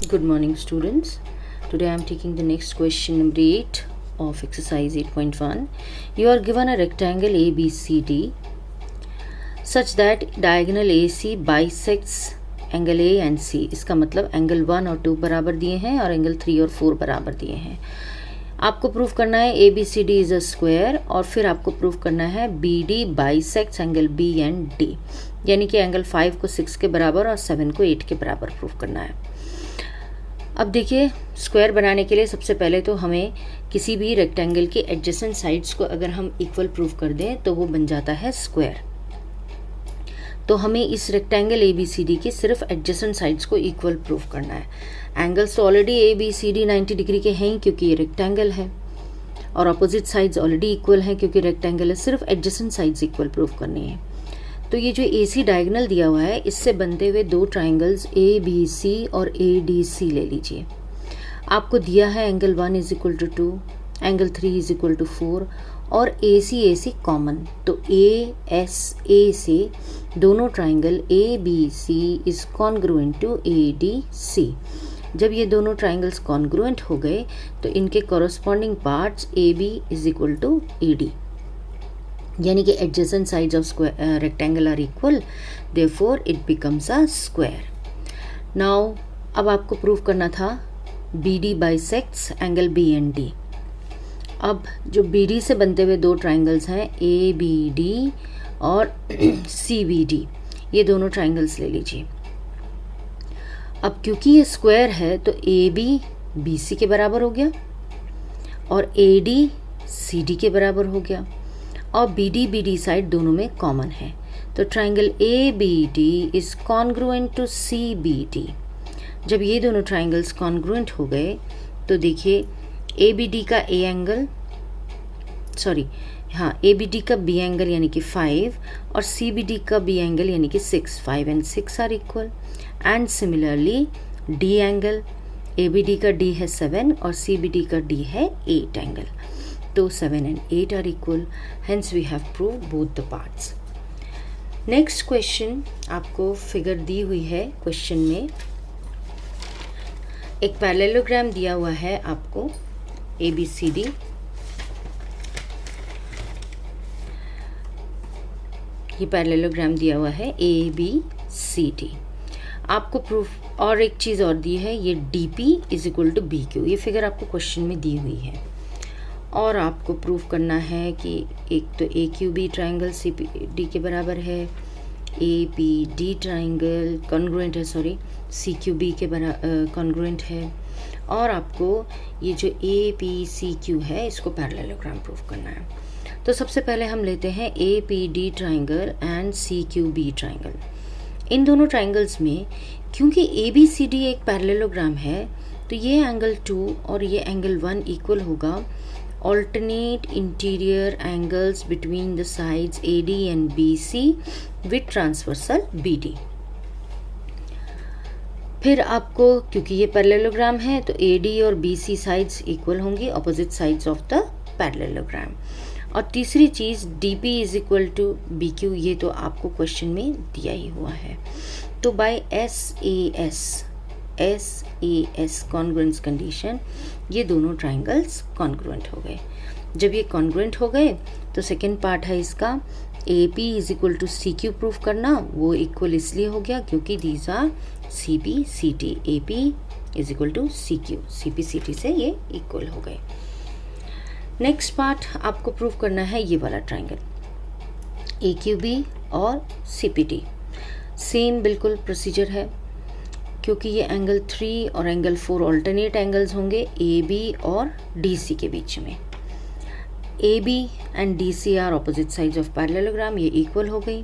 Good morning, students. Today I am taking the next question, number 8 of exercise 8.1. You are given a rectangle ABCD such that diagonal AC bisects angle A and C. इसका मतलब angle 1 और 2 बराबर दिए हैं और angle 3 और 4 बराबर दिए हैं. आपको प्रूफ करना है ABCD इज अ स्क्वायर और फिर आपको प्रूफ करना है BD bisects angle B and D, यानी कि एंगल 5 को 6 के बराबर और 7 को 8 के बराबर प्रूफ करना है. अब देखिए, स्क्वायर बनाने के लिए सबसे पहले तो हमें किसी भी रेक्टेंगल के एडजेसेंट साइड्स को अगर हम इक्वल प्रूफ कर दें तो वो बन जाता है स्क्वायर. तो हमें इस रेक्टेंगल ABCD की सिर्फ एडजेसेंट साइड्स को इक्वल प्रूफ करना है. एंगल्स तो ऑलरेडी ABCD 90 डिग्री के हैं क्योंकि ये रेक्टेंगल है, और अपोजिट साइड्स ऑलरेडी इक्वल हैं क्योंकि रेक्टेंगल है. सिर्फ एडजेसेंट साइड्स इक्वल प्रूफ करनी है. तो ये जो AC डायगोनल दिया हुआ है, इससे बनते हुए दो ट्राइंगल्स ABC और ADC ले लीजिए. आपको दिया है angle 1 is equal to 2, angle 3 is equal to 4 और AC कॉमन. तो ASA से दोनों triangle ABC is congruent to ADC. जब ये दोनों ट्राइंगल्स कॉन्ग्रुएंट हो गए तो इनके corresponding parts AB is equal to AD, यानी कि adjacent sides of rectangle are equal, therefore it becomes a square. Now अब आपको प्रूव करना था BD bisects angle B and D. अब जो BD से बनते हुए दो ट्राइंगल्स हैं ABD और CBD, ये दोनों ट्राइंगल्स ले लीजिए. अब क्योंकि ये स्क्वायर है तो AB BC के बराबर हो गया और AD CD के बराबर हो गया और BD साइड दोनों में कॉमन है. तो triangle ABD is congruent to CBD. जब ये दोनों ट्राइंगल्स कॉन्ग्रुएंट हो गए तो देखिए ABD का ABD का B एंगल यानी कि 5 और CBD का B एंगल यानी कि 6. 5 and 6 are equal. And similarly D angle, ABD का D है 7 और CBD का D है 8 एंगल. तो 7 and 8 are equal. Hence we have proved both the parts. Next question आपको फिगर दी हुई है. क्वेश्चन में एक पैरेललोग्राम दिया हुआ है आपको ABCD. ये पैरेललोग्राम दिया हुआ है ABCD. आपको प्रूफ और एक चीज़ और दी है, ये DP is equal to BQ. ये फिगर आपको क्वेश्चन में दी हुई है और आपको प्रूफ करना है कि एक तो AQB ट्राइंगल CPD के बराबर है, APD ट्राइंगल कॉन्ग्रुएंट है, CQB के कॉन्ग्रुएंट है, और आपको ये जो APCQ है इसको पैरेललोग्राम प्रूफ करना है. तो सबसे पहले हम लेते हैं APD triangle and CQB triangle. इन दोनों ट्राइंगल्स में क्योंकि ABCD एक पैरेललोग्राम है तो ये एंगल 2 और ये एंगल 1 इक्वल होगा alternate interior angles between the sides AD and BC with transversal BD. फिर आपको क्योंकि ये पैरेललोग्राम है तो AD और BC साइड्स इक्वल होंगी, opposite sides of the parallelogram. और तीसरी चीज़ DP is equal to BQ, ये तो आपको क्वेश्चन में दिया ही हुआ है. तो बाय SAS कॉन्ग्रुएंस कंडीशन ये दोनों ट्राइंगल्स कॉन्ग्रुएंट हो गए. जब ये कॉन्ग्रुएंट हो गए तो सेकेंड पार्ट है इसका AP is equal to CQ proof करना. वो इक्वल इसलिए हो गया क्योंकि these are CPCT. AP is equal to CQ, CPCT से ये इक्वल हो गए. नेक्स्ट पार्ट आपको प्रूफ करना है ये वाला ट्राइंगल AQB और CPD. सेम बिल्कुल प्रोसीजर है क्योंकि ये एंगल 3 और एंगल 4 ऑल्टरनेट एंगल्स होंगे AB और DC के बीच में. AB and DC are opposite sides of parallelogram, ये इक्वल हो गई.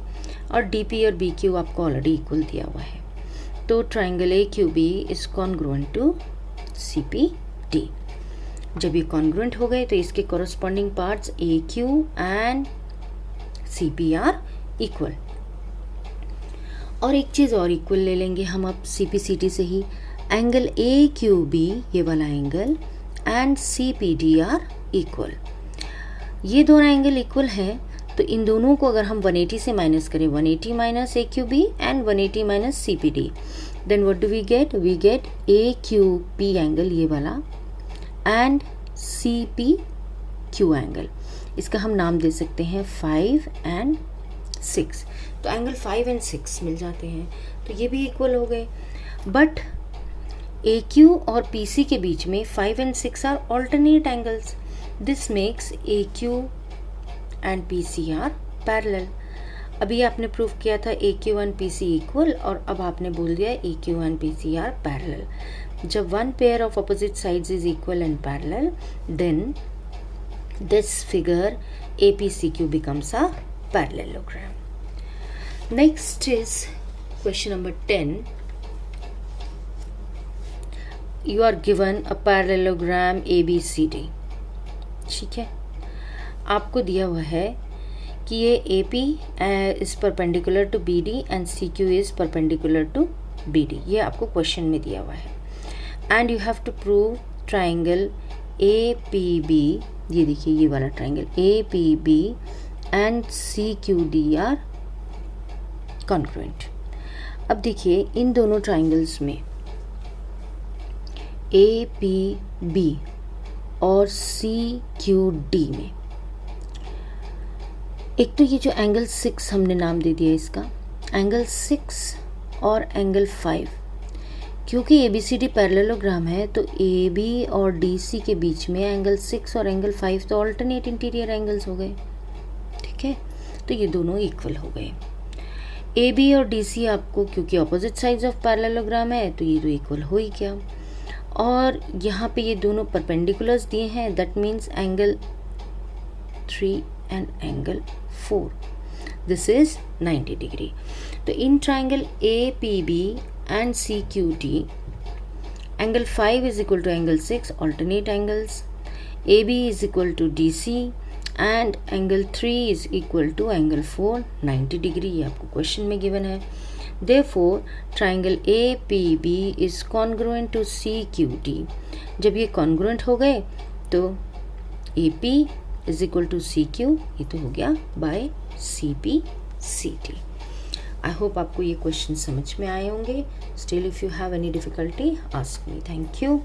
और DP और BQ आपको ऑलरेडी इक्वल दिया हुआ है. तो triangle AQB is congruent to CPD. जब ये कॉन्ग्रुएंट हो गए तो इसके corresponding parts AQ and CP are equal. और एक चीज़ और इक्वल ले लेंगे हम अब CPCT से ही. एंगल AQB ये वाला angle and CPD are equal. ये दोनों एंगल इक्वल हैं तो इन दोनों को अगर हम 180 से माइनस करें, 180 minus AQB and 180 minus CPD, then what do we get? We get A Q P angle, ये वाला, and C P Q angle. इसका हम नाम दे सकते हैं 5 and 6. तो एंगल 5 and 6 मिल जाते हैं, तो ये भी इक्वल हो गए. बट ए क्यू और पी सी के बीच में 5 and 6 are alternate angles. This makes A Q and P C are parallel. अभी आपने प्रूव किया था A Q and P C equal, और अब आपने बोल दिया A Q and P C are parallel. जब one pair of opposite sides is equal and parallel, then this figure APCQ becomes a parallelogram. Next is question number 10. You are given a parallelogram ABCD. ठीक है, आपको दिया हुआ है कि ये AP is perpendicular to BD and CQ is perpendicular to BD. ये आपको क्वेश्चन में दिया हुआ है. And you have to prove triangle APB. ये देखिए, ये वाला triangle APB and CQD are congruent. अब देखिए, इन दोनों ट्राइंगल्स में APB और CQD में, एक तो ये जो एंगल 6 हमने नाम दे दिया इसका, एंगल 6 और एंगल 5, क्योंकि ABCD पैरेललोग्राम है तो AB और DC के बीच में एंगल 6 और एंगल 5 तो ऑल्टरनेट इंटीरियर एंगल्स हो गए. ठीक है, तो ये दोनों इक्वल हो गए. AB और DC आपको, क्योंकि ऑपोजिट साइड्स ऑफ पैरेललोग्राम है तो ये तो इक्वल हो ही गया. और यहाँ पे ये दोनों परपेंडिकुलर्स दिए हैं, that means angle 3 and angle 4. This is 90 degree. तो इन triangle APB and CQD, angle 5 is equal to angle 6, alternate angles. AB is equal to DC and angle 3 is equal to angle 4, 90 degree. ये आपको question में given है. Therefore, triangle APB is congruent to CQD. जब ये congruent हो गए तो AP is equal to CQ, ये तो हो गया by CPCD. आई होप आपको ये क्वेश्चन समझ में आए होंगे. Still if you have any difficulty ask me. Thank you.